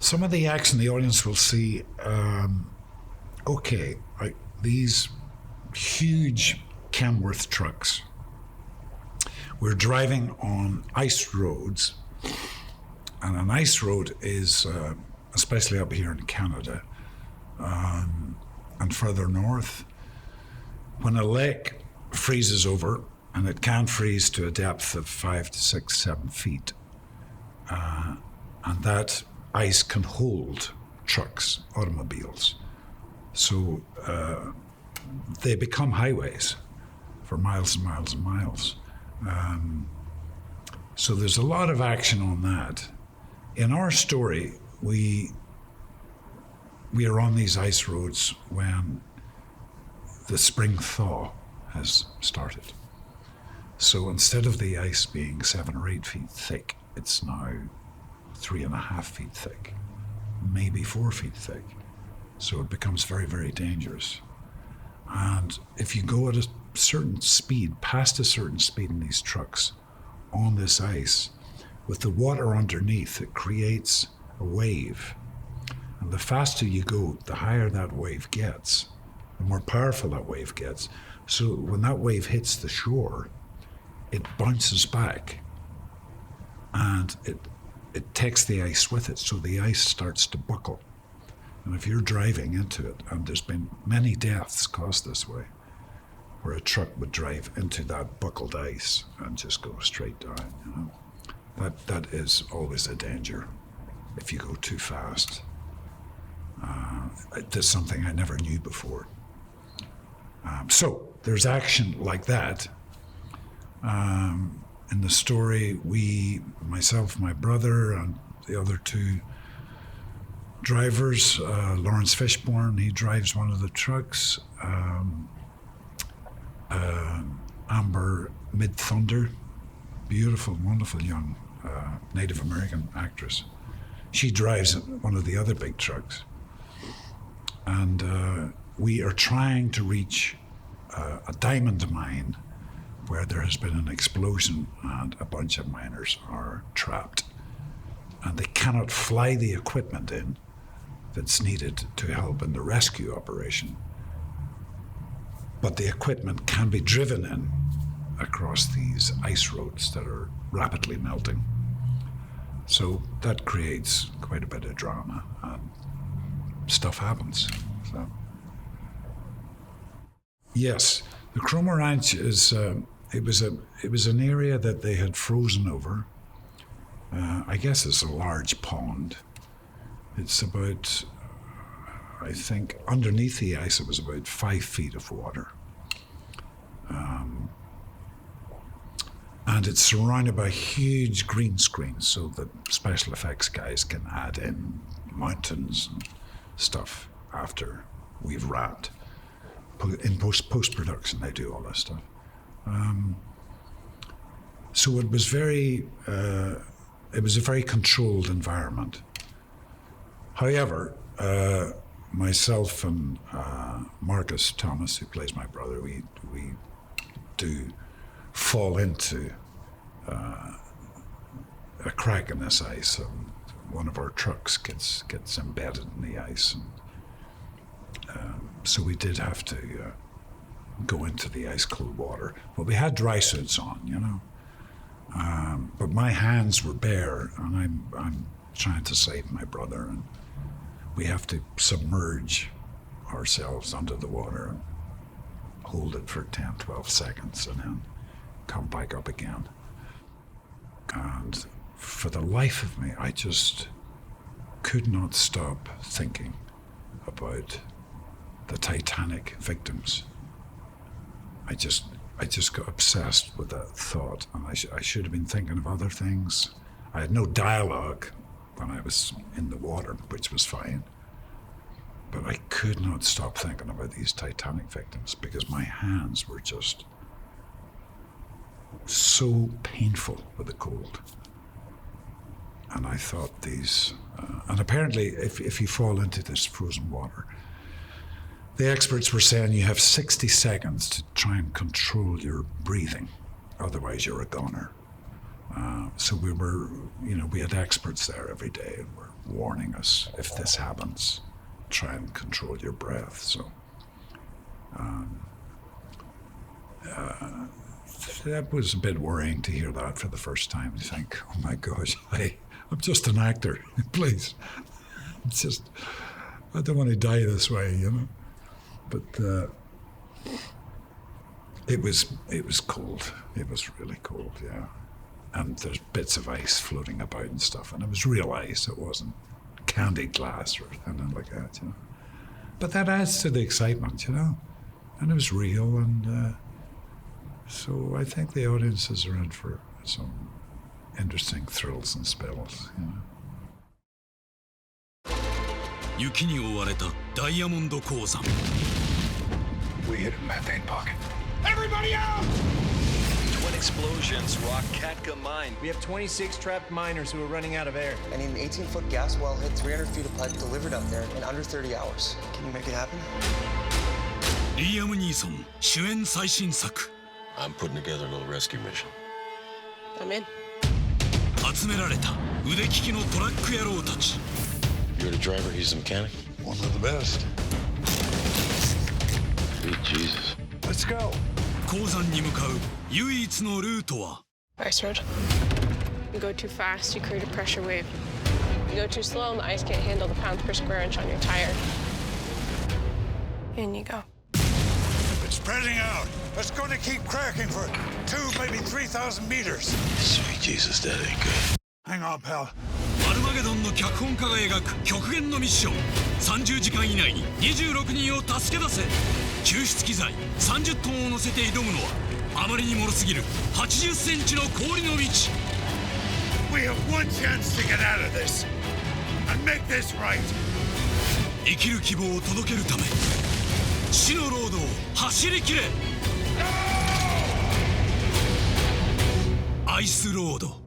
some of the action the audience will see, these huge Kenworth trucks. We're driving on ice roads, and an ice road is, especially up here in Canada, and further north, when a lake freezes over, and it can freeze to a depth of 5 to 6, 7 feet, and that ice can hold trucks, automobiles. So they become highways for miles and miles and miles. So there's a lot of action on that. In our story, we are on these ice roads when the spring thaw has started. So instead of the ice being 7 or 8 feet thick, it's now 3.5 feet thick, maybe 4 feet thick. So it becomes very, very dangerous. And if you go at a certain speed, past a certain speed in these trucks, on this ice, with the water underneath, it creates a wave. And the faster you go, the higher that wave gets, the more powerful that wave gets. So when that wave hits the shore, it bounces back and it takes the ice with it. So the ice starts to buckle. And if you're driving into it, and there's been many deaths caused this way, where a truck would drive into that buckled ice and just go straight down, you know. That is always a danger if you go too fast. There's something I never knew before. So there's action like that. In the story, myself, my brother, and the other two drivers, Lawrence Fishburne, he drives one of the trucks. Amber Mid-Thunder, beautiful, wonderful young Native American actress. She drives one of the other big trucks. And we are trying to reach a diamond mine where there has been an explosion and a bunch of miners are trapped. And they cannot fly the equipment in that's needed to help in the rescue operation. But the equipment can be driven in across these ice roads that are rapidly melting. So that creates quite a bit of drama, and stuff happens. So, yes, the Cromer Ranch is it was an area that they had frozen over. I guess it's a large pond. It's about, I think, underneath the ice, it was about 5 feet of water. And it's surrounded by huge green screens so that special effects guys can add in mountains and stuff after we've wrapped. In post-production, they do all that stuff. So it was a very controlled environment. However, myself and Marcus Thomas, who plays my brother, we do fall into a crack in this ice, and one of our trucks gets embedded in the ice, and so we did have to go into the ice cold water. But we had dry suits on, you know. But my hands were bare, and I'm trying to save my brother, and we have to submerge ourselves under the water and hold it for 10, 12 seconds and then come back up again. And for the life of me, I just could not stop thinking about the Titanic victims. I just got obsessed with that thought, and I should have been thinking of other things. I had no dialogue when I was in the water, which was fine. But I could not stop thinking about these Titanic victims because my hands were just so painful with the cold. And I thought these, and apparently if you fall into this frozen water, the experts were saying you have 60 seconds to try and control your breathing, otherwise you're a goner. So we had experts there every day, and we're warning us, if this happens, try and control your breath. So that was a bit worrying to hear that for the first time. You think, oh my gosh, I'm just an actor, please. It's just, I don't want to die this way, you know. But it was cold. It was really cold, yeah. And there's bits of ice floating about and stuff, and it was real ice. It wasn't candy glass or anything like that, you know. But that adds to the excitement, you know. And it was real, and so I think the audiences are in for some interesting thrills and spills, you know. 雪に覆われたダイヤモンド鉱山。We hit a methane pocket. Everybody out! Twin explosions rock Katka mine. We have 26 trapped miners who are running out of air. I need an 18-foot gas well hit 300 feet of pipe delivered up there in under 30 hours. Can you make it happen? リーアム・ニーソン主演最新作。 I'm putting together a little rescue mission. I'm in. 集められた腕利きのトラック野郎たち。 You're the driver, he's the mechanic? One of the best. Sweet Jesus. Let's go. 鉱山に向かう唯一のルートは Ice road. You go too fast, you create a pressure wave. You go too slow, and the ice can't handle the pounds per square inch on your tire. In you go. It's spreading out. It's going to keep cracking for 2, maybe 3,000 meters. Sweet Jesus, that ain't good. Hang on, pal. アルマゲドンの脚本家が描く極限のミッション。30時間以内に26人を助け出せ。救出機材30トンを乗せて挑むのはあまりにもろすぎる80センチの氷の道。 We have one chance to get out of this and make this right. 生きる希望を届けるため死のロードを走り切れ。アイスロード。